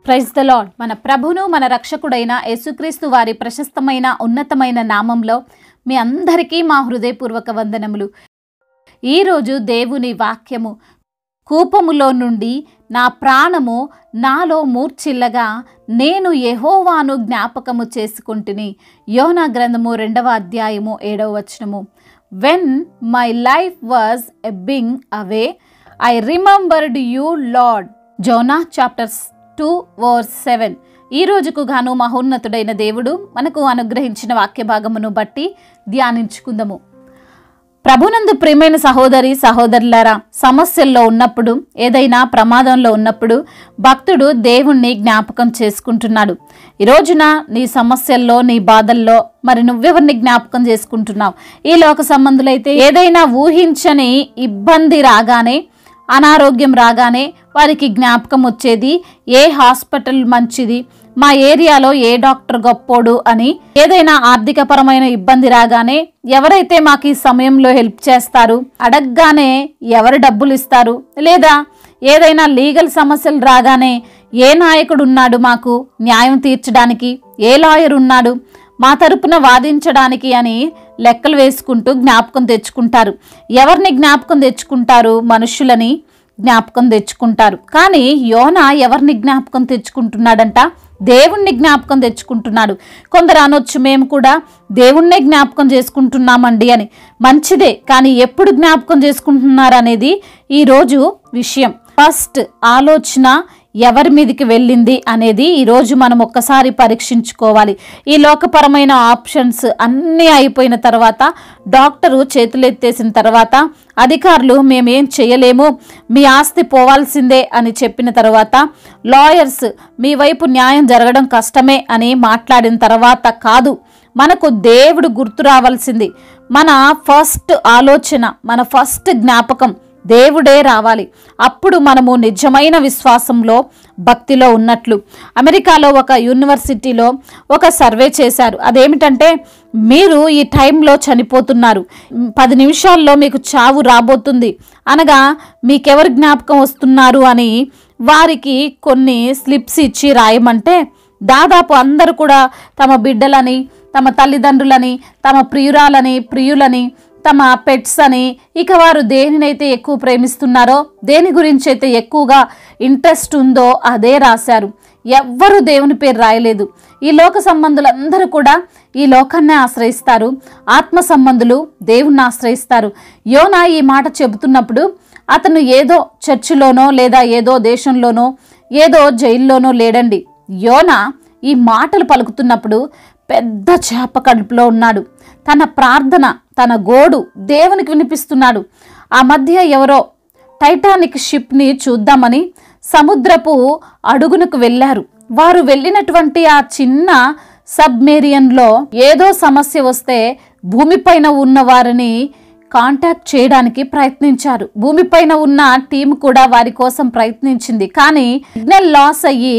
Praise the lord. మన ప్రభును మన రక్షకుడైన యేసుక్రీస్తు వారి ప్రశస్తమైన ఉన్నతమైన నామంలో మీ అందరికీ మా హృదయపూర్వక వందనములు. ఈరోజు దేవుని వాక్యము, కూపములో నుండి నా ప్రాణము నాలో మూర్ఛిల్లగా నేను యెహోవాను జ్ఞాపకము చేసుకుంటుని. యోనా గ్రంథము 2వ అధ్యాయము 7వ వచనము. When my life was ebbing away I remembered you Lord. Jonah chapters 2:7. ఈ రోజుకు గాను మహోన్నతుడైన దేవుడు మనకు అనుగ్రహించిన వాక్య భాగమును బట్టి ధ్యానించుకుందాము. ప్రభునందు ప్రియమైన సహోదరి సహోదరులారా, సమస్యల్లో ఉన్నప్పుడు, ఏదైనా ప్రమాదంలో ఉన్నప్పుడు భక్తుడు దేవుణ్ణి జ్ఞాపకం చేసుకుంటున్నాడు. ఈ రోజున నీ సమస్యల్లో, నీ బాధల్లో మరి నువ్వెవరిని జ్ఞాపకం చేసుకుంటున్నావు? ఈ లోక సంబంధులైతే ఏదైనా ఊహించని ఇబ్బంది రాగానే, అనారోగ్యం రాగానే వారికి జ్ఞాపకం వచ్చేది ఏ హాస్పిటల్ మంచిది, మా ఏరియాలో ఏ డాక్టర్ గొప్పోడు అని. ఏదైనా ఆర్థిక పరమైన ఇబ్బంది రాగానే ఎవరైతే మాకు ఈ సమయంలో హెల్ప్ చేస్తారు, అడగగానే ఎవరు డబ్బులు ఇస్తారు, లేదా ఏదైనా లీగల్ సమస్యలు రాగానే ఏ నాయకుడు ఉన్నాడు మాకు న్యాయం తీర్చడానికి, ఏ లాయర్ ఉన్నాడు మా తరపున వాదించడానికి అని లెక్కలు వేసుకుంటూ జ్ఞాపకం తెచ్చుకుంటారు. ఎవరిని జ్ఞాపకం తెచ్చుకుంటారు? మనుషులని జ్ఞాపకం తెచ్చుకుంటారు. కానీ యోనా ఎవరిని జ్ఞాపకం తెచ్చుకుంటున్నాడంట? దేవుణ్ణి జ్ఞాపకం తెచ్చుకుంటున్నాడు. కొందరు అనొచ్చు, మేము కూడా దేవుణ్ణే జ్ఞాపకం చేసుకుంటున్నామండి అని. మంచిదే, కానీ ఎప్పుడు జ్ఞాపకం చేసుకుంటున్నారు అనేది ఈరోజు విషయం. ఫస్ట్ ఆలోచన ఎవరి మీదకి వెళ్ళింది అనేది ఈరోజు మనం ఒక్కసారి పరీక్షించుకోవాలి. ఈ లోకపరమైన ఆప్షన్స్ అన్నీ అయిపోయిన తర్వాత, డాక్టరు చేతులెత్తేసిన తర్వాత, అధికారులు మేమేం చేయలేము, మీ ఆస్తి పోవాల్సిందే అని చెప్పిన తర్వాత, లాయర్స్ మీ వైపు న్యాయం జరగడం కష్టమే అని మాట్లాడిన తర్వాత కాదు, మనకు దేవుడు గుర్తు రావాల్సింది. మన ఫస్ట్ ఆలోచన, మన ఫస్ట్ జ్ఞాపకం దేవుడే రావాలి. అప్పుడు మనము నిజమైన విశ్వాసంలో, భక్తిలో ఉన్నట్లు. అమెరికాలో ఒక యూనివర్సిటీలో ఒక సర్వే చేశారు. అదేమిటంటే, మీరు ఈ టైంలో చనిపోతున్నారు, 10 నిమిషాల్లో మీకు చావు రాబోతుంది అనగా మీకెవరు జ్ఞాపకం వస్తున్నారు అని వారికి కొన్ని స్లిప్స్ ఇచ్చి రాయమంటే, దాదాపు అందరూ కూడా తమ బిడ్డలని, తమ తల్లిదండ్రులని, తమ ప్రియులని, తమ పెట్స్ అని, ఇక వారు దేనినైతే ఎక్కువ ప్రేమిస్తున్నారో, దేని గురించి అయితే ఎక్కువగా ఇంట్రెస్ట్ ఉందో అదే రాశారు. ఎవ్వరూ దేవుని పేరు రాయలేదు. ఈ లోక సంబంధులందరూ కూడా ఈ లోకాన్ని ఆశ్రయిస్తారు. ఆత్మ సంబంధులు దేవుణ్ణి ఆశ్రయిస్తారు. యోనా ఈ మాట చెబుతున్నప్పుడు అతను ఏదో చర్చిలోనో, లేదా ఏదో దేశంలోనో, ఏదో జైల్లోనో లేడండి. యోనా ఈ మాటలు పలుకుతున్నప్పుడు పెద్ద చేప కడుపులో ఉన్నాడు. తన ప్రార్థన, తన గోడు దేవునికి వినిపిస్తున్నాడు. ఆ మధ్య ఎవరో టైటానిక్ షిప్ని చూద్దామని సముద్రపు అడుగునకు వెళ్ళారు. వారు వెళ్ళినటువంటి ఆ చిన్న సబ్మెరియన్లో ఏదో సమస్య వస్తే భూమిపైన ఉన్న వారిని కాంటాక్ట్ చేయడానికి ప్రయత్నించారు. భూమిపైన ఉన్న టీం కూడా వారి కోసం ప్రయత్నించింది. కానీ సిగ్నల్ లాస్ అయ్యి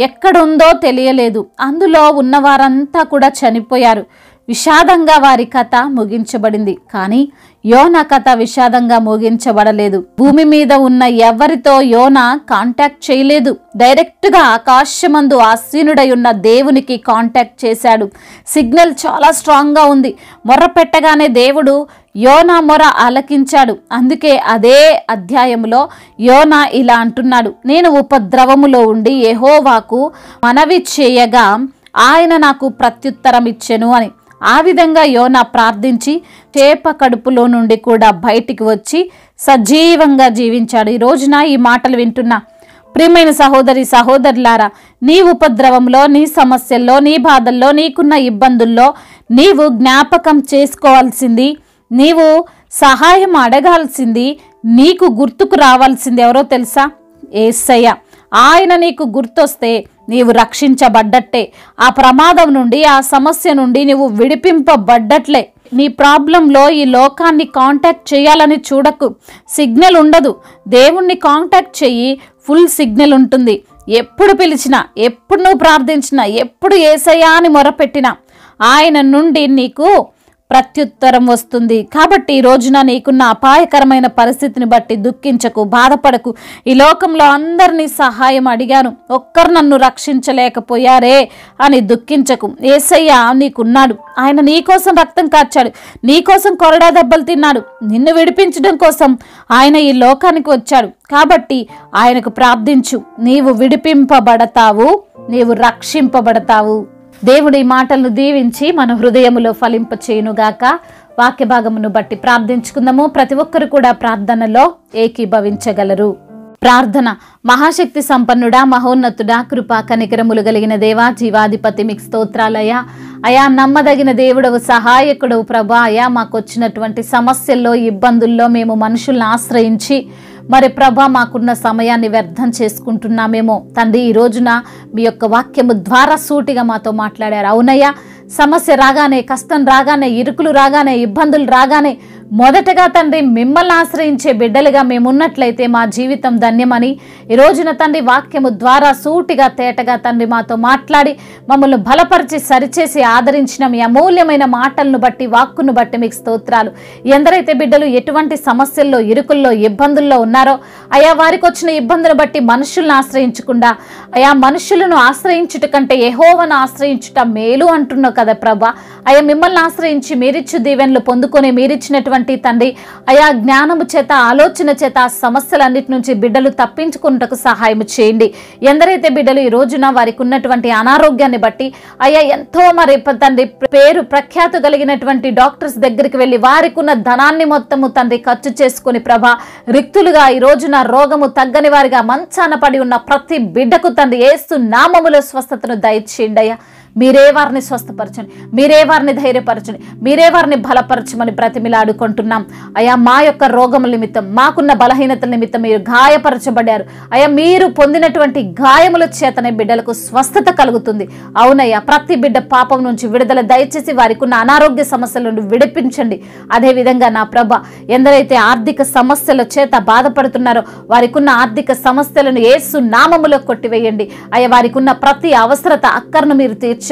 ఎక్కడుందో తెలియలేదు. అందులో ఉన్నవారంతా కూడా చనిపోయారు. విషాదంగా వారి కథ ముగించబడింది. కానీ యోనా కథ విషాదంగా ముగించబడలేదు. భూమి మీద ఉన్న ఎవరితో యోనా కాంటాక్ట్ చేయలేదు. డైరెక్ట్గా ఆకాశమందు ఆసీనుడై ఉన్న దేవునికి కాంటాక్ట్ చేశాడు. సిగ్నల్ చాలా స్ట్రాంగ్గా ఉంది. మొర్ర పెట్టగానే దేవుడు యోనా మొర ఆలకించాడు. అందుకే అదే అధ్యాయంలో యోనా ఇలా అంటున్నాడు, నేను ఉపద్రవములో ఉండి యెహోవాకు మనవి చేయగా ఆయన నాకు ప్రత్యుత్తరం ఇచ్చెను అని. ఆ విధంగా యోనా ప్రార్థించి చేప కడుపులో నుండి కూడా బయటికి వచ్చి సజీవంగా జీవించాడు. ఈ రోజున ఈ మాటలు వింటున్నా ప్రియమైన సహోదరి సహోదరులారా, నీ ఉపద్రవంలో, నీ సమస్యల్లో, నీ బాధల్లో, నీకున్న ఇబ్బందుల్లో నీవు జ్ఞాపకం చేసుకోవాల్సింది, నీవు సహాయం అడగాల్సింది, నీకు గుర్తుకు రావాల్సింది ఎవరో తెలుసా? యేసయ్య. ఆయన నీకు గుర్తొస్తే నీవు రక్షించబడ్డట్టే. ఆ ప్రమాదం నుండి, ఆ సమస్య నుండి నీవు విడిపింపబడ్డట్లే. నీ ప్రాబ్లంలో ఈ లోకాన్ని కాంటాక్ట్ చేయాలని చూడకు. సిగ్నల్ ఉండదు. దేవుణ్ణి కాంటాక్ట్ చెయ్యి, ఫుల్ సిగ్నల్ ఉంటుంది. ఎప్పుడు పిలిచినా, ఎప్పుడు నువ్వు ప్రార్థించినా, ఎప్పుడు యేసయ్యా అని మొరపెట్టినా ఆయన నుండి నీకు ప్రత్యుత్తరం వస్తుంది. కాబట్టి ఈ రోజున నీకున్న అపాయకరమైన పరిస్థితిని బట్టి దుఃఖించకు, బాధపడకు. ఈ లోకంలో అందరినీ సహాయం అడిగాను, ఒక్కరు నన్ను రక్షించలేకపోయారే అని దుఃఖించకు. యేసయ్య నీకున్నాడు. ఆయన నీకోసం రక్తం కార్చాడు, నీకోసం కొరడా దెబ్బలు తిన్నాడు. నిన్ను విడిపించడం కోసం ఆయన ఈ లోకానికి వచ్చాడు. కాబట్టి ఆయనకు ప్రార్థించు, నీవు విడిపింపబడతావు, నీవు రక్షింపబడతావు. దేవుడి మాటలను దీవించి మన హృదయములో ఫలింపచేయునుగాక. వాక్య భాగమును బట్టి ప్రార్థించుకుందాము. ప్రతి ఒక్కరు కూడా ప్రార్థనలో ఏకీభవించగలరు. ప్రార్థన. మహాశక్తి సంపన్నుడా, మహోన్నతుడా, కృపా కనికరములు కలిగిన దేవా, జీవాధిపతి, మీకు స్తోత్రాలయ్యా. అయా నమ్మదగిన దేవుడవు, సహాయకుడవు ప్రభా. అయా మాకు వచ్చినటువంటి సమస్యల్లో, ఇబ్బందుల్లో మేము మనుషుల్ని ఆశ్రయించి మరి ప్రభా మాకున్న సమయాన్ని వ్యర్థం చేసుకుంటున్నామేమో తండ్రి. ఈ రోజున మీ యొక్క వాక్యము ద్వారా సూటిగా మాతో మాట్లాడారు. అవునయ్యా, సమస్య రాగానే, కష్టం రాగానే, ఇరుకులు రాగానే, ఇబ్బందులు రాగానే మొదటగా తండ్రి మిమ్మల్ని ఆశ్రయించే బిడ్డలుగా మేము ఉన్నట్లయితే మా జీవితం ధన్యమని ఈ రోజున తండ్రి వాక్యము ద్వారా సూటిగా తేటగా తండ్రి మాతో మాట్లాడి మమ్మల్ని బలపరిచి సరిచేసి ఆదరించిన మీ అమూల్యమైన మాటలను బట్టి, వాక్కును బట్టి మీకు స్తోత్రాలు. ఎందరైతే బిడ్డలు ఎటువంటి సమస్యల్లో, ఇరుకుల్లో, ఇబ్బందుల్లో ఉన్నారో అయా వారికి వచ్చిన ఇబ్బందులను బట్టి మనుషులను ఆశ్రయించకుండా అయా మనుషులను ఆశ్రయించుట కంటే యెహోవాను ఆశ్రయించుట మేలు అంటున్నావు కదా ప్రభా. అయా మిమ్మల్ని ఆశ్రయించి మీరిచ్చు దీవెనలు పొందుకొని మీరిచ్చినటువంటి తండ్రి అయా జ్ఞానము చేత, ఆలోచన చేత ఆ సమస్యలన్నిటి నుంచి బిడ్డలు తప్పించుకున్నటకు సహాయం చేయండి. ఎందరైతే బిడ్డలు ఈ రోజున వారికి ఉన్నటువంటి అనారోగ్యాన్ని బట్టి అయా ఎంతో మరి తండ్రి పేరు ప్రఖ్యాతు కలిగినటువంటి డాక్టర్స్ దగ్గరికి వెళ్ళి వారికి ఉన్న ధనాన్ని మొత్తము తండ్రి ఖర్చు చేసుకుని ప్రభా రిక్తులుగా ఈ రోజున రోగము తగ్గని వారిగా మంచాన పడి ఉన్న ప్రతి బిడ్డకు తండ్రి యేసు నామములో స్వస్థతను దయచేయండి అయ్యా. మీరే వారిని స్వస్థపరచండి, మీరే వారిని ధైర్యపరచండి, మీరే వారిని బలపరచమని బ్రతిమిలాడుకుంటున్నాం. అయా మా యొక్క రోగముల నిమిత్తం, మాకున్న బలహీనతల నిమిత్తం మీరు గాయపరచబడ్డారు. అయా మీరు పొందినటువంటి గాయముల చేతనే బిడ్డలకు స్వస్థత కలుగుతుంది. అవునయ్యా, ప్రతి బిడ్డ పాపం నుంచి విడుదల దయచేసి వారికి ఉన్న అనారోగ్య సమస్యల నుండి విడిపించండి. అదేవిధంగా నా ప్రభ ఎందరైతే ఆర్థిక సమస్యల చేత బాధపడుతున్నారో వారికి ఉన్న ఆర్థిక సమస్యలను యేసు నామములో కొట్టివేయండి. అయ్యా వారికి ఉన్న ప్రతి అవసరత, అక్కర్ను మీరు తీర్చండి.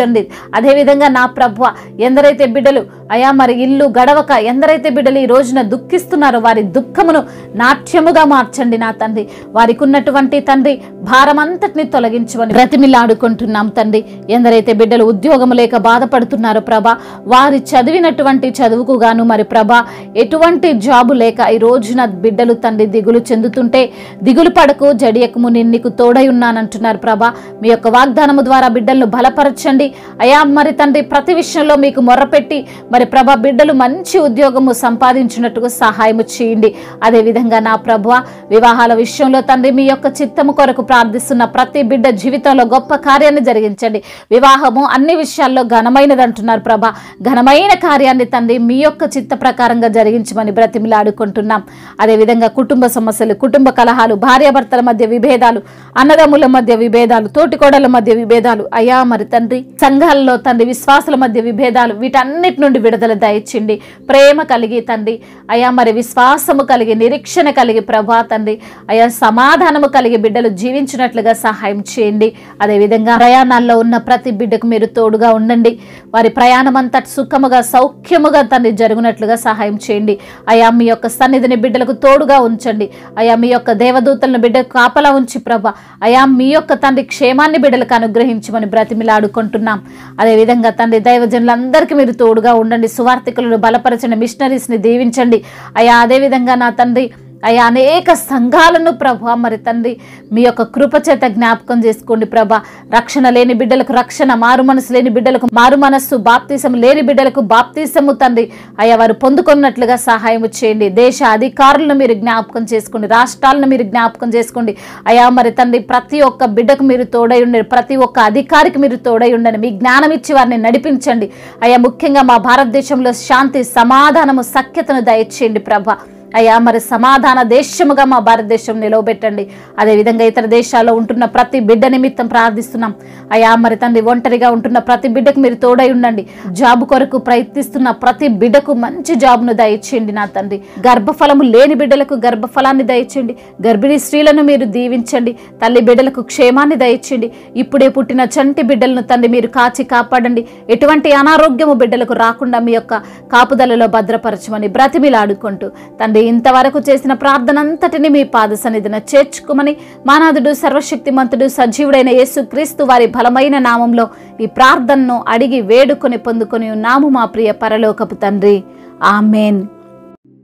అదేవిధంగా నా ప్రభువా ఎందరైతే బిడ్డలు అయా మరి ఇల్లు గడవక ఎందరైతే బిడ్డలు ఈ రోజున దుఃఖిస్తున్నారో వారి దుఃఖమును నాట్యముగా మార్చండి నా తండ్రి. వారికి ఉన్నటువంటి తండ్రి భారమంతటిని తొలగించమని బ్రతిమిలాడుకుంటున్నాం తండ్రి. ఎందరైతే బిడ్డలు ఉద్యోగము లేక బాధపడుతున్నారో ప్రభా వారి చదివినటువంటి చదువుకు గాను మరి ప్రభా ఎటువంటి జాబు లేక ఈ రోజున బిడ్డలు తండ్రి దిగులు చెందుతుంటే దిగులు పడకు, జడియకము, నేను నీకు తోడై ఉన్నానంటున్నారు ప్రభా. మీ యొక్క వాగ్దానము ద్వారా బిడ్డలను బలపరచండి అయా. మరి తండ్రి ప్రతి విషయంలో మీకు మొర్రపెట్టి మరి ప్రభా బిడ్డలు మంచి ఉద్యోగము సంపాదించినట్టుగా సహాయము చేయండి. అదేవిధంగా నా ప్రభువ వివాహాల విషయంలో తండ్రి మీ యొక్క చిత్తము కొరకు ప్రార్థిస్తున్న ప్రతి బిడ్డ జీవితంలో గొప్ప కార్యాన్ని జరిగించండి. వివాహము అన్ని విషయాల్లో ఘనమైనది అంటున్నారు ప్రభా. ఘనమైన కార్యాన్ని తండ్రి మీ యొక్క చిత్త ప్రకారంగా జరిగించమని బ్రతిమిలాడుకుంటున్నాం. అదేవిధంగా కుటుంబ సమస్యలు, కుటుంబ కలహాలు, భార్యాభర్తల మధ్య విభేదాలు, అన్నదమ్ముల మధ్య విభేదాలు, తోటికోడల మధ్య విభేదాలు అయా మరి తండ్రి సంఘాలలో తండ్రి విశ్వాసుల మధ్య విభేదాలు వీటన్నిటి నుండి విడుదల దయచేయండి. ప్రేమ కలిగి తండ్రి అయా మరి విశ్వాసము కలిగి, నిరీక్షణ కలిగి ప్రభా తండ్రి అయా సమాధానము కలిగి బిడ్డలు జీవించినట్లుగా సహాయం చేయండి. అదేవిధంగా ప్రయాణాల్లో ఉన్న ప్రతి బిడ్డకు మీరు తోడుగా ఉండండి. వారి ప్రయాణం అంతా సుఖముగా, సౌఖ్యముగా తండ్రి జరుగునట్లుగా సహాయం చేయండి. అయా మీ యొక్క సన్నిధిని బిడ్డలకు తోడుగా ఉంచండి. అయా మీ యొక్క దేవదూతలను బిడ్డకు కాపలా ఉంచి ప్రభా అయా మీ యొక్క తండ్రి క్షేమాన్ని బిడ్డలకు అనుగ్రహించమని బ్రతిమిలాడుకుంటున్నాం. అదేవిధంగా తండ్రి దైవజనులందరికీ మీరు తోడుగా ఉండండి. సువార్థికులను బలపరచండి, మిషనరీస్ని దీవించండి అయా. అదేవిధంగా నా తండ్రి అయా అనేక సంఘాలను ప్రభా మరి తండ్రి మీ యొక్క కృపచేత జ్ఞాపకం చేసుకోండి ప్రభా. రక్షణ లేని బిడ్డలకు రక్షణ, మారు మనసు లేని బిడ్డలకు మారు మనస్సు, బాప్తీసం లేని బిడ్డలకు బాప్తీసము తండ్రి అయా వారు పొందుకున్నట్లుగా సహాయం చేయండి. దేశ అధికారులను మీరు జ్ఞాపకం చేసుకోండి, రాష్ట్రాలను మీరు జ్ఞాపకం చేసుకోండి అయా. మరి తండ్రి ప్రతి ఒక్క బిడ్డకు మీరు తోడై ఉండండి, ప్రతి ఒక్క అధికారికి మీరు తోడై ఉండండి. మీ జ్ఞానం ఇచ్చి వారిని నడిపించండి అయా. ముఖ్యంగా మా భారతదేశంలో శాంతి, సమాధానము, సఖ్యతను దయచేయండి ప్రభా. అయ్యా మరి సమాధాన దేశముగా మా భారతదేశం నిలవబెట్టండి. అదేవిధంగా ఇతర దేశాల్లో ఉంటున్న ప్రతి బిడ్డ నిమిత్తం ప్రార్థిస్తున్నాం. అయ్యా మరి తండ్రి ఒంటరిగా ఉంటున్న ప్రతి బిడ్డకు మీరు తోడై ఉండండి. జాబ్ కొరకు ప్రయత్నిస్తున్న ప్రతి బిడ్డకు మంచి జాబ్ను దయచేయండి నా తండ్రి. గర్భఫలము లేని బిడ్డలకు గర్భఫలాన్ని దయచేయండి. గర్భిణీ స్త్రీలను మీరు దీవించండి. తల్లి బిడ్డలకు క్షేమాన్ని దయచేయండి. ఇప్పుడే పుట్టిన చంటి బిడ్డలను తండ్రి మీరు కాచి కాపాడండి. ఎటువంటి అనారోగ్యము బిడ్డలకు రాకుండా మీ యొక్క కాపుదలలో భద్రపరచమని బ్రతిమిలాడుకుంటూ తండ్రి ఇంతవరకు చేసిన ప్రార్థన అంతటిని మీ పాద సన్నిధిన చేర్చుకోమని మానాథుడు సర్వశక్తిమంతుడు సజీవుడైన యేసుక్రీస్తు వారి బలమైన నామంలో ఈ ప్రార్థనను అడిగి వేడుకొని పొందుకొని ఉన్నాము మా ప్రియ పరలోకపు తండ్రి. ఆమేన్.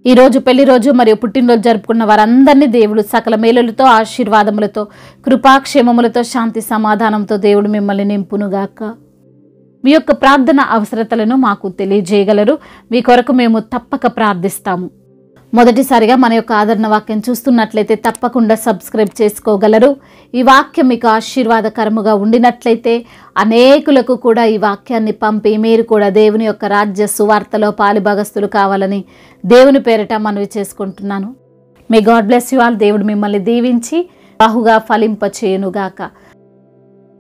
ఈరోజు పెళ్లి రోజు మరియు పుట్టినరోజు జరుపుకున్న వారందరినీ దేవుడు సకల మేలులతో ఆశీర్వాదములతో కృపాక్షేమములతో శాంతి సమాధానంతో దేవుడు మిమ్మల్ని నింపునుగాక. మీ యొక్క ప్రార్థన అవసరతలను మాకు తెలియజేయగలరు. మీ కొరకు మేము తప్పక ప్రార్థిస్తాము. మొదటిసారిగా మన యొక్క ఆదరణ వాక్యం చూస్తున్నట్లయితే తప్పకుండా సబ్స్క్రైబ్ చేసుకోగలరు. ఈ వాక్యం మీకు ఆశీర్వాదకరముగా ఉండినట్లయితే అనేకులకు కూడా ఈ వాక్యాన్ని పంపి మీరు కూడా దేవుని యొక్క రాజ్య సువార్తలో పాలుభాగస్తులు కావాలని దేవుని పేరిట మనవి చేసుకుంటున్నాను. May God bless you all. దేవుడు మిమ్మల్ని దీవించి బహుగా ఫలింపచేయునుగాక.